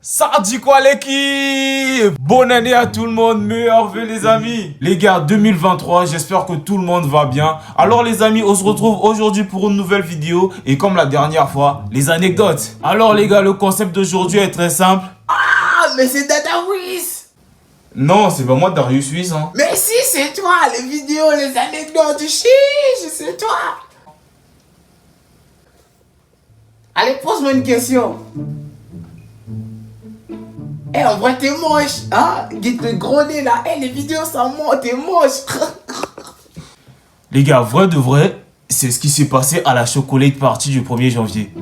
Ça dit quoi l'équipe? Bonne année à tout le monde, meilleurs vœux les amis. Les gars, 2023, j'espère que tout le monde va bien. Alors les amis, on se retrouve aujourd'hui pour une nouvelle vidéo. Et comme la dernière fois, les anecdotes. Alors les gars, le concept d'aujourd'hui est très simple. Ah, mais c'est Dadawiz. Non, c'est pas moi Darius Suisse hein. Mais si, c'est toi, les vidéos, les anecdotes, chiche, c'est toi. Allez, pose-moi une question. Eh, en vrai, t'es moche, hein? Guide le gros nez là, eh, les vidéos ça monte, t'es moche. Les gars, vrai de vrai, c'est ce qui s'est passé à la chocolate party du 1er janvier.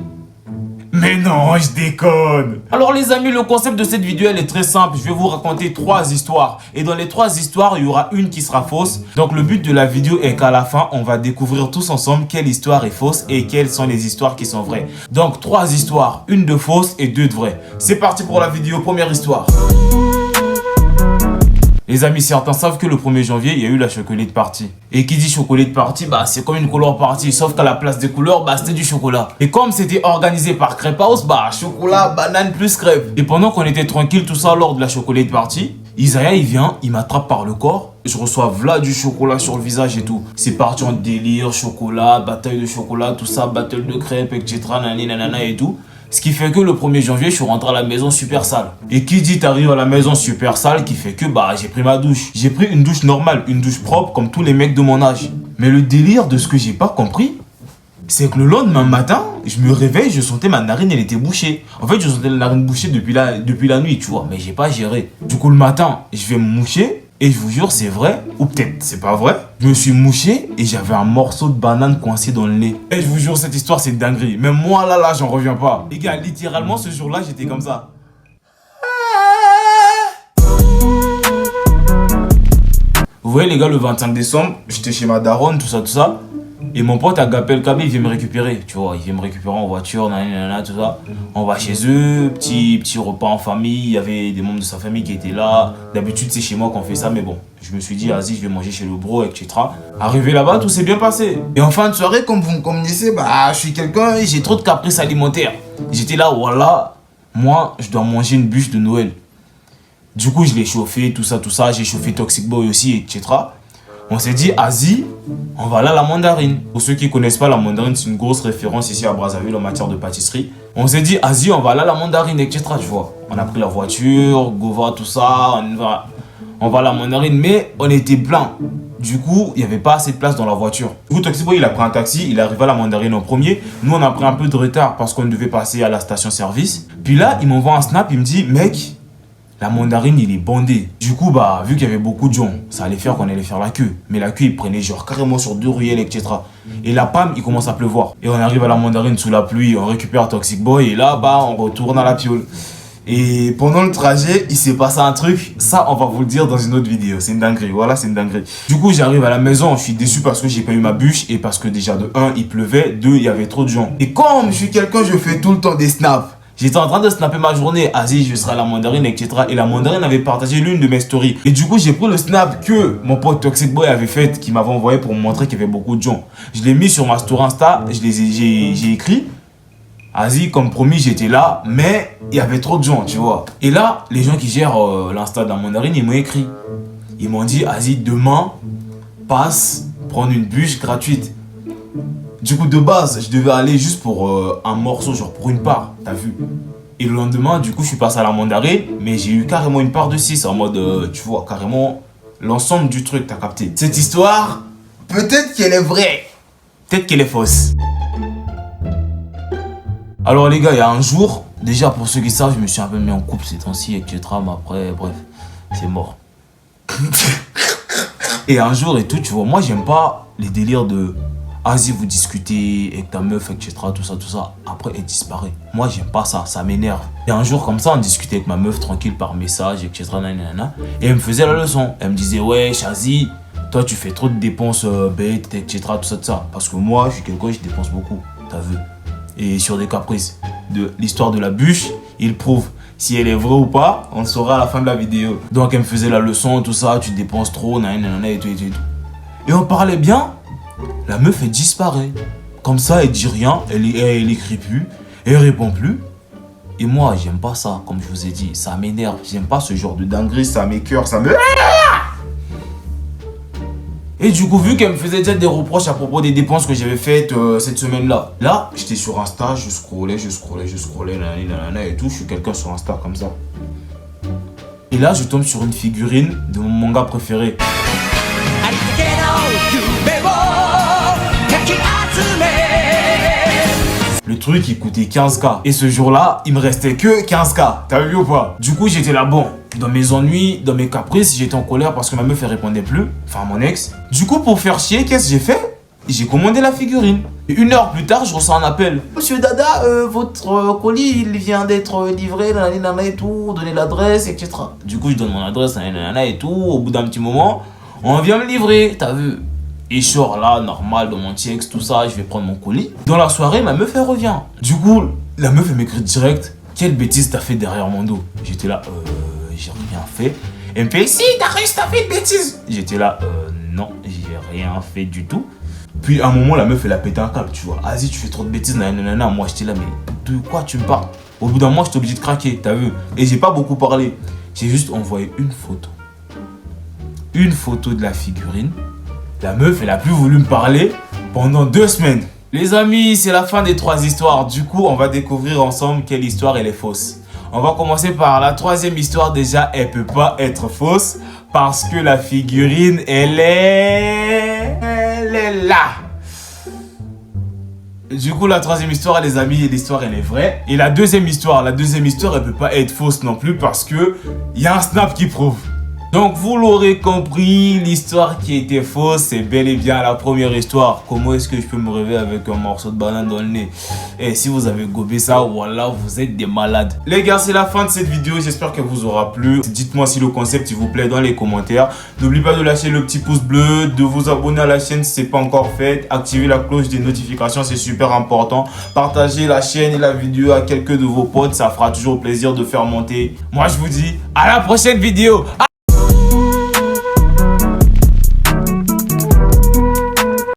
Mais non, je déconne. Alors les amis, le concept de cette vidéo, elle est très simple. Je vais vous raconter 3 histoires. Et dans les 3 histoires, il y aura une qui sera fausse. Donc le but de la vidéo est qu'à la fin, on va découvrir tous ensemble quelle histoire est fausse et quelles sont les histoires qui sont vraies. Donc 3 histoires, une de fausse et 2 de vraies. C'est parti pour la vidéo, première histoire. Les amis, certains savent que le 1er janvier, il y a eu la chocolate party. Et qui dit chocolate party, bah c'est comme une couleur party. Sauf qu'à la place des couleurs, bah c'était du chocolat. Et comme c'était organisé par Crêpe House, bah chocolat, banane plus crêpe. Et pendant qu'on était tranquille tout ça lors de la chocolate party, Isaiah il vient, il m'attrape par le corps. Je reçois là du chocolat sur le visage et tout. C'est parti en délire, chocolat, bataille de chocolat, tout ça, battle de crêpes, etc. Nanana et tout. Ce qui fait que le 1er janvier, je suis rentré à la maison super sale. Et qui dit t'arrives à la maison super sale, qui fait que bah j'ai pris ma douche. J'ai pris une douche normale, une douche propre comme tous les mecs de mon âge. Mais le délire de ce que j'ai pas compris, c'est que le lendemain matin, je me réveille, je sentais ma narine, elle était bouchée. En fait, je sentais la narine bouchée depuis la nuit, tu vois. Mais j'ai pas géré. Du coup, le matin, je vais me moucher. Et je vous jure, c'est vrai, ou peut-être c'est pas vrai. Je me suis mouché et j'avais un morceau de banane coincé dans le nez. Et je vous jure, cette histoire, c'est une dinguerie. Même moi, là, j'en reviens pas. Les gars, littéralement, ce jour-là, j'étais comme ça. Vous voyez, les gars, le 25 décembre, j'étais chez ma daronne, tout ça. Et mon pote a gapé le câble, il vient me récupérer. Tu vois, il vient me récupérer en voiture, nanana, tout ça. On va chez eux, petit repas en famille. Il y avait des membres de sa famille qui étaient là. D'habitude, c'est chez moi qu'on fait ça, mais bon. Je me suis dit, vas-y, je vais manger chez le bro, etc. Arrivé là-bas, tout s'est bien passé. Et en fin de soirée, comme vous me connaissez, bah, je suis quelqu'un, j'ai trop de caprices alimentaires. J'étais là, voilà, moi, je dois manger une bûche de Noël. Du coup, je l'ai chauffé, tout ça. J'ai chauffé Toxic Boy aussi, etc. On s'est dit, Asie, on va là à la mandarine. Pour ceux qui connaissent pas, la mandarine, c'est une grosse référence ici à Brazzaville en matière de pâtisserie. On s'est dit, Asie, on va là à la mandarine, etc. Tu vois. On a pris la voiture, Gova, tout ça. On va à la mandarine, mais on était plein. Du coup, il n'y avait pas assez de place dans la voiture. Du coup, Toxic Boy, il a pris un taxi, il est arrivé à la mandarine en premier. Nous, on a pris un peu de retard parce qu'on devait passer à la station-service. Puis là, il m'envoie un snap, il me dit, mec, la mandarine, il est bandé. Du coup, bah, vu qu'il y avait beaucoup de gens, ça allait faire qu'on allait faire la queue. Mais la queue, il prenait genre carrément sur 2 ruelles, etc. Et la PAM, il commence à pleuvoir. Et on arrive à la mandarine sous la pluie, on récupère Toxic Boy. Et là, bah, on retourne à la piole. Et pendant le trajet, il s'est passé un truc. Ça, on va vous le dire dans une autre vidéo. C'est une dinguerie. Voilà, c'est une dinguerie. Du coup, j'arrive à la maison. Je suis déçu parce que j'ai pas eu ma bûche. Et parce que déjà, de 1, il pleuvait. 2, il y avait trop de gens. Et comme je suis quelqu'un, je fais tout le temps des snaps. J'étais en train de snapper ma journée, Asie, je serai à la mandarine, etc. Et la mandarine avait partagé l'une de mes stories. Et du coup, j'ai pris le snap que mon pote Toxic Boy avait fait, qui m'avait envoyé pour me montrer qu'il y avait beaucoup de gens. Je l'ai mis sur ma story Insta, j'ai écrit, Asie, comme promis, j'étais là, mais il y avait trop de gens, tu vois. Et là, les gens qui gèrent l'Insta de la mandarine, ils m'ont écrit. Ils m'ont dit, Asie, demain, passe prendre une bûche gratuite. Du coup, de base, je devais aller juste pour un morceau, genre pour une part, t'as vu. Et le lendemain, du coup, je suis passé à la mandarine, mais j'ai eu carrément une part de 6, en mode, tu vois, carrément l'ensemble du truc, t'as capté. Cette histoire, peut-être qu'elle est vraie, peut-être qu'elle est fausse. Alors les gars, il y a un jour, déjà pour ceux qui savent, je me suis un peu mis en couple ces temps-ci, etc. Mais après, bref, c'est mort. Et un jour et tout, tu vois, moi, j'aime pas les délires de... Asie, vous discutez avec ta meuf, etc. Tout ça. Après, elle disparaît. Moi, j'aime pas ça. Ça m'énerve. Et un jour, comme ça, on discutait avec ma meuf tranquille par message, etc. Et elle me faisait la leçon. Elle me disait, ouais, Asie, toi, tu fais trop de dépenses bêtes, etc. Tout ça. Parce que moi, je suis quelqu'un, je dépense beaucoup. T'as vu. Et sur des caprices. De l'histoire de la bûche, il prouve. Si elle est vraie ou pas, on le saura à la fin de la vidéo. Donc, elle me faisait la leçon, tout ça. Tu dépenses trop, et tout. Et on parlait bien. La meuf, elle disparaît. Comme ça, elle dit rien, elle écrit plus. Elle répond plus. Et moi, j'aime pas ça, comme je vous ai dit. Ça m'énerve. J'aime pas ce genre de dinguerie. Ça m'écoeure, ça me... Et du coup, vu qu'elle me faisait déjà des reproches à propos des dépenses que j'avais faites cette semaine-là. Là, j'étais sur Insta, je scrollais, nanana et tout. Je suis quelqu'un sur Insta comme ça. Et là, je tombe sur une figurine de mon manga préféré. Le truc, il coûtait 15K. Et ce jour-là, il me restait que 15K. T'as vu ou pas? Du coup, j'étais là, bon, dans mes ennuis, dans mes caprices, j'étais en colère parce que ma meuf, elle répondait plus. Enfin, mon ex. Du coup, pour faire chier, qu'est-ce que j'ai fait? J'ai commandé la figurine. Et 1 heure plus tard, je reçois un appel. Monsieur Dada, votre colis, il vient d'être livré, nanana et tout, donnez l'adresse, etc. Du coup, je donne mon adresse, nanana et tout. Au bout d'un petit moment, on vient me livrer, t'as vu? Et je sors là, normal, dans mon TX, tout ça, je vais prendre mon colis. Dans la soirée, ma meuf, elle revient. Du coup, la meuf, elle m'écrit direct. Quelle bêtise t'as fait derrière mon dos? J'étais là, j'ai rien fait. Elle me fait, si, t'as fait une bêtise. J'étais là, non, j'ai rien fait du tout. Puis à un moment, la meuf, elle a pété un câble, tu vois. Vas-y, tu fais trop de bêtises, nanana. Moi, j'étais là, mais de quoi tu me parles? Au bout d'un moment, j'étais obligé de craquer, t'as vu? Et j'ai pas beaucoup parlé. J'ai juste envoyé une photo. Une photo de la figurine. La meuf, elle a plus voulu me parler pendant 2 semaines. Les amis, c'est la fin des 3 histoires. Du coup, on va découvrir ensemble quelle histoire elle est fausse. On va commencer par la 3e histoire. Déjà, elle peut pas être fausse parce que la figurine, elle est là. Du coup, la 3e histoire, les amis, l'histoire, elle est vraie. Et la 2e histoire, elle peut pas être fausse non plus parce que il y a un snap qui prouve. Donc vous l'aurez compris, l'histoire qui était fausse, c'est bel et bien la première histoire. Comment est-ce que je peux me rêver avec un morceau de banane dans le nez? Et si vous avez gobé ça, voilà, vous êtes des malades. Les gars, c'est la fin de cette vidéo, j'espère qu'elle vous aura plu. Dites-moi si le concept il vous plaît dans les commentaires. N'oubliez pas de lâcher le petit pouce bleu, de vous abonner à la chaîne si ce n'est pas encore fait. Activez la cloche des notifications, c'est super important. Partagez la chaîne et la vidéo à quelques de vos potes, ça fera toujours plaisir de faire monter. Moi je vous dis à la prochaine vidéo.